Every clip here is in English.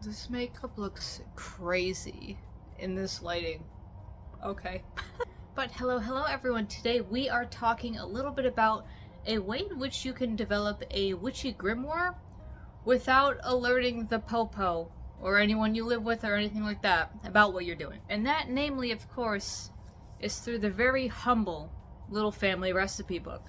This makeup looks crazy in this lighting. Okay. But hello everyone. Today we are talking a little bit about a way in which you can develop a witchy grimoire without alerting the popo or anyone you live with or anything like that about what you're doing. And that, namely, of course, is through the very humble little family recipe book.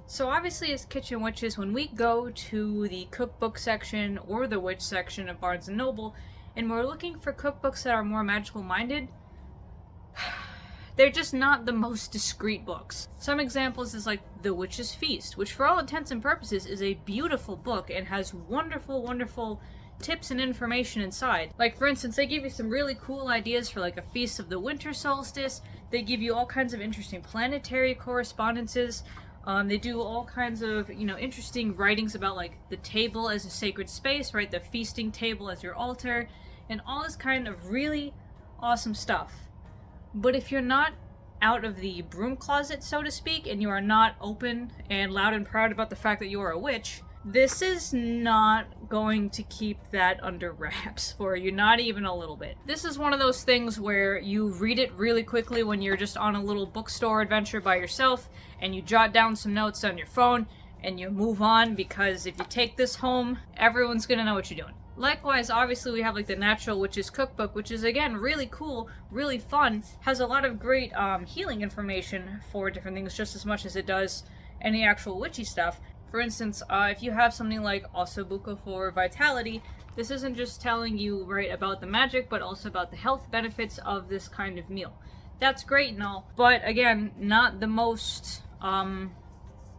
So obviously, as kitchen witches, when we go to the cookbook section or the witch section of Barnes & Noble, and we're looking for cookbooks that are more magical minded, they're just not the most discreet books. Some examples is like The Witch's Feast, which for all intents and purposes is a beautiful book and has wonderful tips and information inside. Like, for instance, they give you some really cool ideas for like a feast of the winter solstice. They give you all kinds of interesting planetary correspondences. They do all kinds of, interesting writings about like the table as a sacred space, right? The feasting table as your altar, and all this kind of really awesome stuff. But if you're not out of the broom closet, so to speak, and you are not open and loud and proud about the fact that you are a witch, this is not going to keep that under wraps for you, not even a little bit. This is one of those things where you read it really quickly when you're just on a little bookstore adventure by yourself, and you jot down some notes on your phone, and you move on, because if you take this home, everyone's gonna know what you're doing. Likewise, obviously, we have like the Natural Witches Cookbook, which is, again, really cool, really fun, has a lot of great healing information for different things, just as much as it does any actual witchy stuff. For instance, if you have something like Ossobuco for Vitality, this isn't just telling you, right, about the magic, but also about the health benefits of this kind of meal. That's great and all, but again, not the most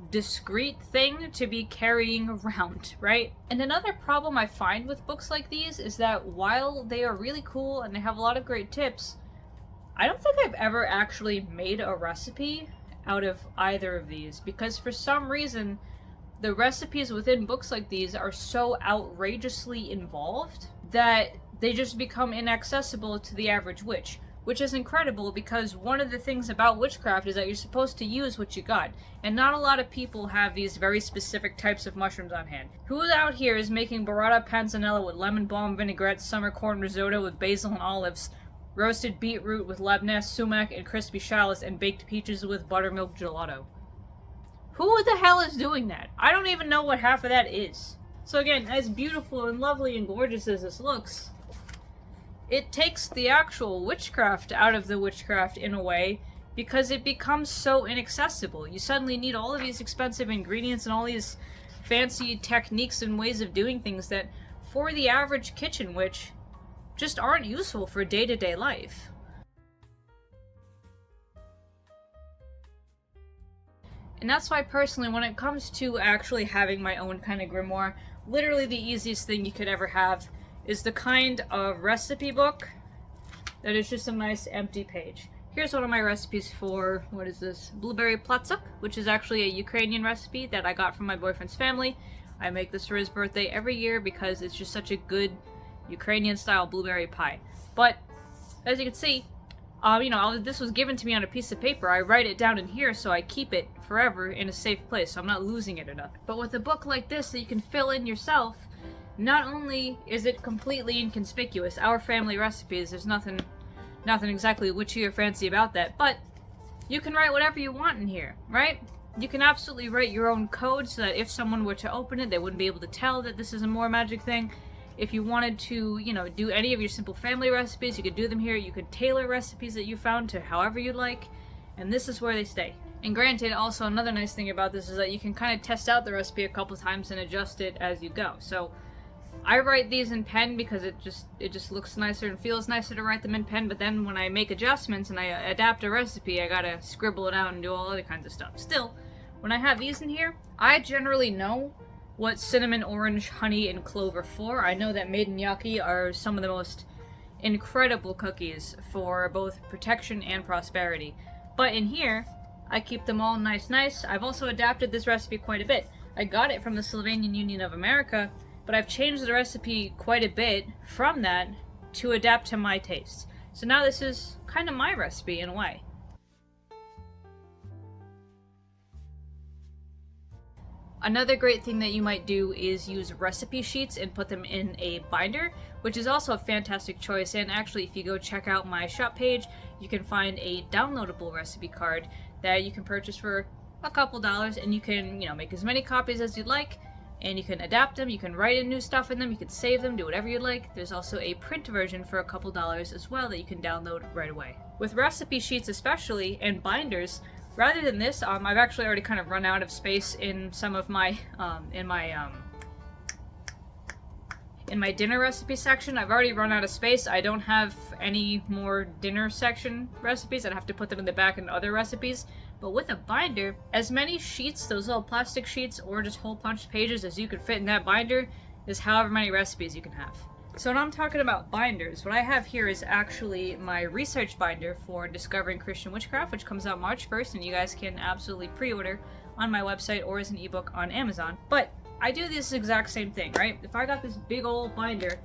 discreet thing to be carrying around, right? And another problem I find with books like these is that while they are really cool and they have a lot of great tips, I don't think I've ever actually made a recipe out of either of these, because for some reason the recipes within books like these are so outrageously involved that they just become inaccessible to the average witch, which is incredible, because one of the things about witchcraft is that you're supposed to use what you got, and not a lot of people have these very specific types of mushrooms on hand. Who out here is making burrata panzanella with lemon balm vinaigrette, summer corn risotto with basil and olives, roasted beetroot with labneh, sumac, and crispy shallots, and baked peaches with buttermilk gelato? Who the hell is doing that? I don't even know what half of that is. So again, as beautiful and lovely and gorgeous as this looks, it takes the actual witchcraft out of the witchcraft in a way, because it becomes so inaccessible. You suddenly need all of these expensive ingredients and all these fancy techniques and ways of doing things that, for the average kitchen witch, just aren't useful for day-to-day life. And that's why, personally, when it comes to actually having my own kind of grimoire, literally the easiest thing you could ever have is the kind of recipe book that is just a nice empty page. Here's one of my recipes for, what is this? Blueberry platsuk, which is actually a Ukrainian recipe that I got from my boyfriend's family. I make this for his birthday every year because it's just such a good Ukrainian-style blueberry pie. But, as you can see, this was given to me on a piece of paper. I write it down in here so I keep it forever in a safe place, so I'm not losing it or nothing. But with a book like this that you can fill in yourself, not only is it completely inconspicuous, our family recipes, there's nothing exactly witchy or fancy about that, but you can write whatever you want in here, right? You can absolutely write your own code so that if someone were to open it, they wouldn't be able to tell that this is a more magic thing. If you wanted to, do any of your simple family recipes, you could do them here. You could tailor recipes that you found to however you'd like, and this is where they stay. And granted, also another nice thing about this is that you can kind of test out the recipe a couple times and adjust it as you go. So I write these in pen because it just looks nicer and feels nicer to write them in pen, but then when I make adjustments and I adapt a recipe, I gotta scribble it out and do all other kinds of stuff. Still, when I have these in here, I generally know what cinnamon, orange, honey, and clove are for. I know that Maiden Yaki are some of the most incredible cookies for both protection and prosperity. But in here, I keep them all nice. I've also adapted this recipe quite a bit. I got it from the Slovenian Union of America, but I've changed the recipe quite a bit from that to adapt to my tastes. So now this is kind of my recipe in a way. Another great thing that you might do is use recipe sheets and put them in a binder, which is also a fantastic choice. And actually, if you go check out my shop page, you can find a downloadable recipe card that you can purchase for a couple dollars, and you can, make as many copies as you'd like, and you can adapt them, you can write in new stuff in them, you can save them, do whatever you'd like. There's also a print version for a couple dollars as well that you can download right away. With recipe sheets especially, and binders, rather than this, I've actually already kind of run out of space in some of my, in my dinner recipe section. I've already run out of space. I don't have any more dinner section recipes. I'd have to put them in the back in other recipes. But with a binder, as many sheets, those little plastic sheets, or just hole punched pages as you could fit in that binder, is however many recipes you can have. So when I'm talking about binders, what I have here is actually my research binder for Discovering Christian Witchcraft, which comes out March 1st, and you guys can absolutely pre-order on my website or as an ebook on Amazon. But I do this exact same thing, right? If I got this big old binder,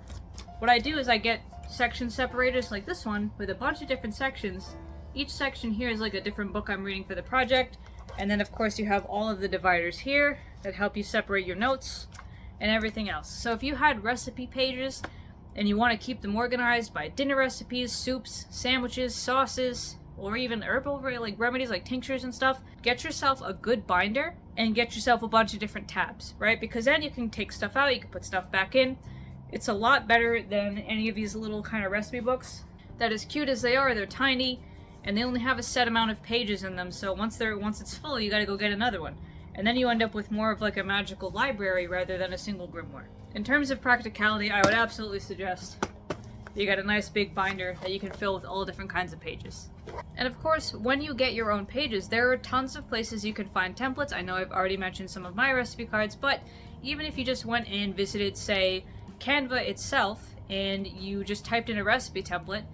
what I do is I get section separators like this one with a bunch of different sections. Each section here is like a different book I'm reading for the project. And then of course you have all of the dividers here that help you separate your notes and everything else. So if you had recipe pages and you want to keep them organized by dinner recipes, soups, sandwiches, sauces, or even herbal remedies like tinctures and stuff, get yourself a good binder and get yourself a bunch of different tabs, right? Because then you can take stuff out, you can put stuff back in. It's a lot better than any of these little kind of recipe books that, as cute as they are, they're tiny and they only have a set amount of pages in them. So once it's full, you got to go get another one. And then you end up with more of like a magical library rather than a single grimoire. In terms of practicality, I would absolutely suggest you got a nice big binder that you can fill with all different kinds of pages. And of course, when you get your own pages, there are tons of places you can find templates. I know I've already mentioned some of my recipe cards, but even if you just went and visited, say, Canva itself, and you just typed in a recipe template,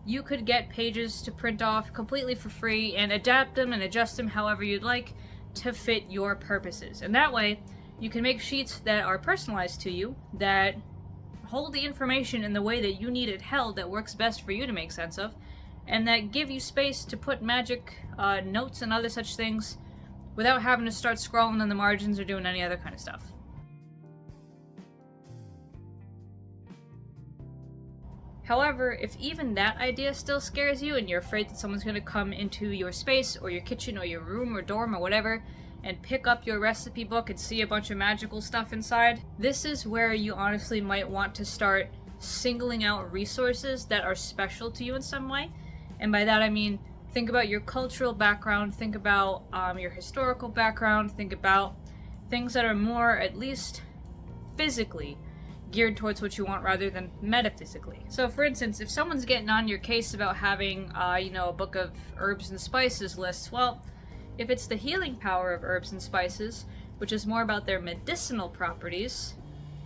you could get pages to print off completely for free and adapt them and adjust them however you'd like to fit your purposes. And that way, you can make sheets that are personalized to you, that hold the information in the way that you need it held, that works best for you to make sense of, and that give you space to put magic notes and other such things without having to start scrolling in the margins or doing any other kind of stuff. However, if even that idea still scares you and you're afraid that someone's going to come into your space or your kitchen or your room or dorm or whatever and pick up your recipe book and see a bunch of magical stuff inside, this is where you honestly might want to start singling out resources that are special to you in some way. And by that I mean, think about your cultural background, think about your historical background, think about things that are more, at least physically, geared towards what you want rather than metaphysically. So for instance, if someone's getting on your case about having, a book of herbs and spices lists, well, if it's the healing power of herbs and spices, which is more about their medicinal properties,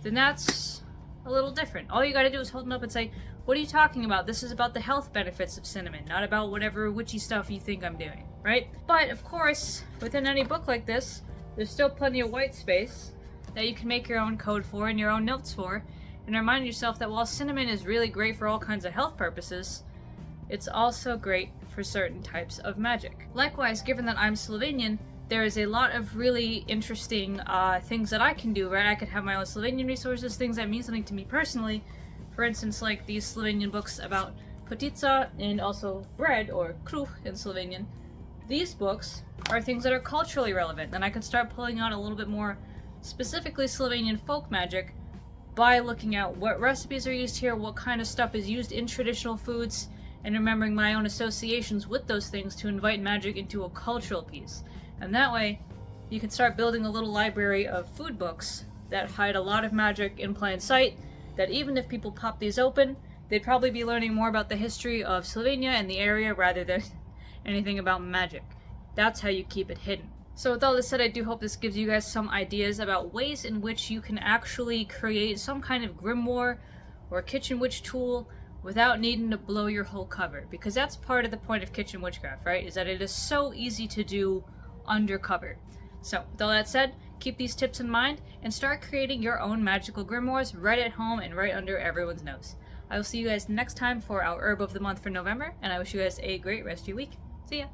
then that's a little different. All you gotta do is hold them up and say, what are you talking about? This is about the health benefits of cinnamon, not about whatever witchy stuff you think I'm doing, right? But of course, within any book like this, there's still plenty of white space that you can make your own code for and your own notes for, and remind yourself that while cinnamon is really great for all kinds of health purposes, it's also great for certain types of magic. Likewise, given that I'm Slovenian, there is a lot of really interesting things that I can do, right? I could have my own Slovenian resources, things that mean something to me personally. For instance, like these Slovenian books about potica and also bread, or kruh in Slovenian. These books are things that are culturally relevant, and I can start pulling out a little bit more specifically Slovenian folk magic by looking at what recipes are used here, what kind of stuff is used in traditional foods, and remembering my own associations with those things to invite magic into a cultural piece. And that way, you can start building a little library of food books that hide a lot of magic in plain sight, that even if people pop these open, they'd probably be learning more about the history of Slovenia and the area rather than anything about magic. That's how you keep it hidden. So with all this said, I do hope this gives you guys some ideas about ways in which you can actually create some kind of grimoire or kitchen witch tool without needing to blow your whole cover. Because that's part of the point of kitchen witchcraft, right? Is that it is so easy to do undercover. So with all that said, keep these tips in mind and start creating your own magical grimoires right at home and right under everyone's nose. I will see you guys next time for our herb of the month for November, and I wish you guys a great rest of your week. See ya!